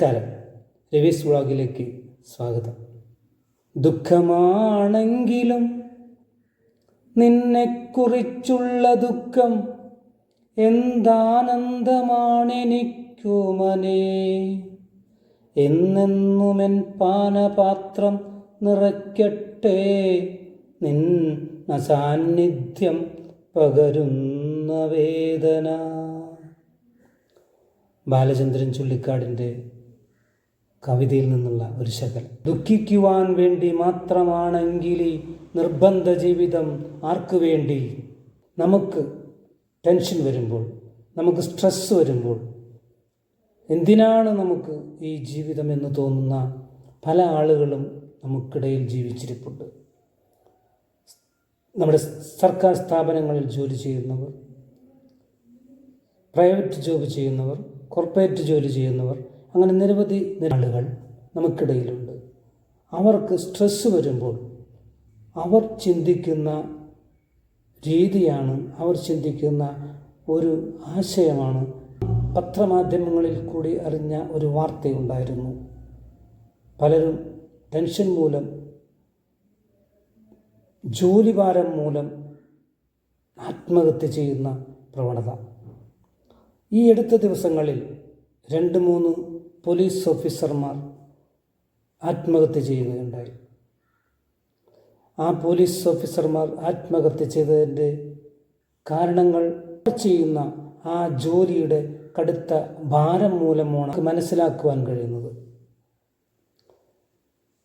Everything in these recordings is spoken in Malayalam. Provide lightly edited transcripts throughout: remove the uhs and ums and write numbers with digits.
നമസ്കാരം, രവീസ് വ്ളോഗിലേക്ക് സ്വാഗതം. ദുഃഖമാണെങ്കിലും നിന്നെക്കുറിച്ചുള്ള ദുഃഖം എന്താനന്ദമാണെനിക്കുമനേ. എന്നെന്നുമെൻ പാനപാത്രം നിറയ്ക്കട്ടെ നിന്ന സാന്നിധ്യം പകരുന്ന വേദന. ബാലചന്ദ്രൻ ചുള്ളിക്കാടിൻ്റെ കവിതയിൽ നിന്നുള്ള ഒരു ശകലം. ദുഃഖിക്കുവാൻ വേണ്ടി മാത്രമാണെങ്കിൽ ഈ നിർബന്ധ ജീവിതം ആർക്കു വേണ്ടി? നമുക്ക് ടെൻഷൻ വരുമ്പോൾ, നമുക്ക് സ്ട്രെസ് വരുമ്പോൾ എന്തിനാണ് നമുക്ക് ഈ ജീവിതം എന്ന് തോന്നുന്ന പല ആളുകളും നമുക്കിടയിൽ ജീവിച്ചിരിപ്പുണ്ട്. നമ്മുടെ സർക്കാർ സ്ഥാപനങ്ങളിൽ ജോലി ചെയ്യുന്നവർ, പ്രൈവറ്റ് ജോബ് ചെയ്യുന്നവർ, കോർപ്പറേറ്റ് ജോലി ചെയ്യുന്നവർ, അങ്ങനെ നിരവധി ആളുകൾ നമുക്കിടയിലുണ്ട്. അവർക്ക് സ്ട്രെസ്സ് വരുമ്പോൾ അവർ ചിന്തിക്കുന്ന രീതിയാണ്, അവർ ചിന്തിക്കുന്ന ഒരു ആശയമാണ്. പത്രമാധ്യമങ്ങളിൽ കൂടി അറിഞ്ഞ ഒരു വാർത്തയുണ്ടായിരുന്നു. പലരും ടെൻഷൻ മൂലം, ജോലിഭാരം മൂലം ആത്മഹത്യ ചെയ്യുന്ന പ്രവണത. ഈ അടുത്ത ദിവസങ്ങളിൽ 2-3 പോലീസ് ഓഫീസർമാർ ആത്മഹത്യ ചെയ്യുകയുണ്ടായി. ആ പോലീസ് ഓഫീസർമാർ ആത്മഹത്യ ചെയ്തതിൻ്റെ കാരണങ്ങൾ ചെയ്യുന്ന ആ ജോലിയുടെ കടുത്ത ഭാരം മൂലമാണ് മനസ്സിലാക്കുവാൻ കഴിയുന്നത്.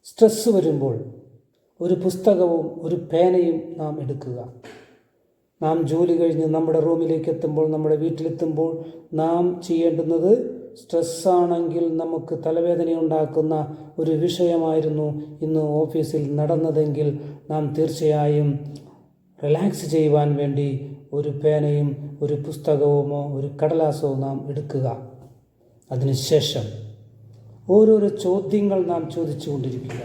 സ്ട്രെസ് വരുമ്പോൾ ഒരു പുസ്തകവും ഒരു പേനയും നാം എടുക്കുക. നാം ജോലി കഴിഞ്ഞ് നമ്മുടെ റൂമിലേക്ക് എത്തുമ്പോൾ, നമ്മുടെ വീട്ടിലെത്തുമ്പോൾ നാം ചെയ്യേണ്ടുന്നത്, സ്ട്രെസ്സാണെങ്കിൽ നമുക്ക് തലവേദന ഉണ്ടാക്കുന്ന ഒരു വിഷയമായിരുന്നു ഇന്ന് ഓഫീസിൽ നടന്നതെങ്കിൽ നാം തീർച്ചയായും റിലാക്സ് ചെയ്യുവാൻ വേണ്ടി ഒരു പേനയും ഒരു പുസ്തകവുമോ ഒരു കടലാസോ നാം എടുക്കുക. അതിനുശേഷം ഓരോരോ ചോദ്യങ്ങൾ നാം ചോദിച്ചു കൊണ്ടിരിക്കുക.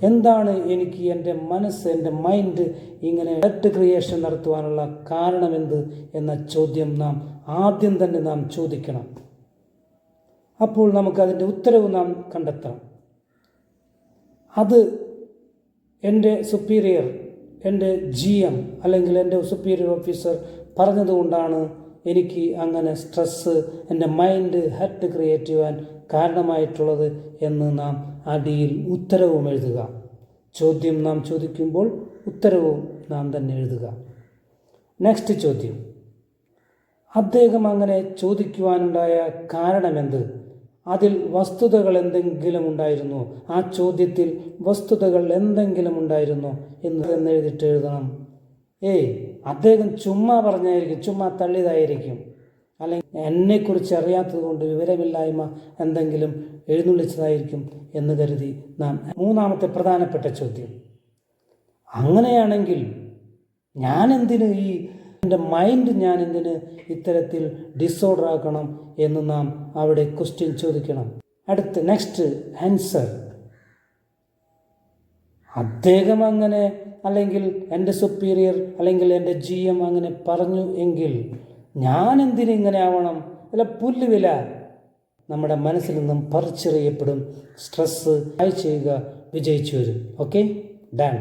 എന്താണ് എനിക്ക് എൻ്റെ മനസ്സ്, എൻ്റെ മൈൻഡ് ഇങ്ങനെ ക്രിയേഷൻ നടത്തുവാനുള്ള കാരണമെന്ത് എന്ന ചോദ്യം നാം ആദ്യം തന്നെ നാം ചോദിക്കണം. അപ്പോൾ നമുക്കതിൻ്റെ ഉത്തരവ് നാം കണ്ടെത്തണം. അത് എൻ്റെ സുപ്പീരിയർ, എൻ്റെ GM അല്ലെങ്കിൽ എൻ്റെ സുപ്പീരിയർ ഓഫീസർ പറഞ്ഞതുകൊണ്ടാണ് എനിക്ക് അങ്ങനെ സ്ട്രെസ്സ്, എൻ്റെ മൈൻഡ് ഹർട്ട് ക്രിയേറ്റ് ചെയ്യുവാൻ കാരണമായിട്ടുള്ളത് എന്ന് നാം അടിയിൽ ഉത്തരവും എഴുതുക. ചോദ്യം നാം ചോദിക്കുമ്പോൾ ഉത്തരവും നാം തന്നെ എഴുതുക. നെക്സ്റ്റ് ചോദ്യം, അദ്ദേഹം അങ്ങനെ ചോദിക്കുവാനുണ്ടായ കാരണമെന്ത്? അതിൽ വസ്തുതകൾ എന്തെങ്കിലും ഉണ്ടായിരുന്നോ? ആ ചോദ്യത്തിൽ വസ്തുതകൾ എന്തെങ്കിലും ഉണ്ടായിരുന്നോ എന്ന് എഴുതിയിട്ട് എഴുതണം. അദ്ദേഹം ചുമ്മാ പറഞ്ഞായിരിക്കും, ചുമ്മാ തള്ളിയതായിരിക്കും, അല്ലെങ്കിൽ എന്നെക്കുറിച്ച് അറിയാത്തത് കൊണ്ട് വിവരമില്ലായ്മ എന്തെങ്കിലും എഴുന്നള്ളിച്ചതായിരിക്കും എന്ന് കരുതി നാം. മൂന്നാമത്തെ പ്രധാനപ്പെട്ട ചോദ്യം, അങ്ങനെയാണെങ്കിൽ ഞാനെന്തിന് എൻ്റെ മൈൻഡ് ഞാനെന്തിന് ഇത്തരത്തിൽ ഡിസോർഡർ ആക്കണം എന്ന് നാം അവിടെ ക്വസ്റ്റ്യൻ ചോദിക്കണം. അടുത്ത് നെക്സ്റ്റ് ആൻസർ, അദ്ദേഹം അങ്ങനെ, അല്ലെങ്കിൽ എൻ്റെ സുപ്പീരിയർ അല്ലെങ്കിൽ എൻ്റെ GM അങ്ങനെ പറഞ്ഞു എങ്കിൽ ഞാൻ എന്തിന് ഇങ്ങനെ ആവണം? അല്ല, പുല്ലുവില നമ്മുടെ മനസ്സിൽ നിന്നും പറിച്ചെറിയപ്പെടും. സ്ട്രെസ്സ് ചെയ്യുക വിജയിച്ചു വരും. Okay, done.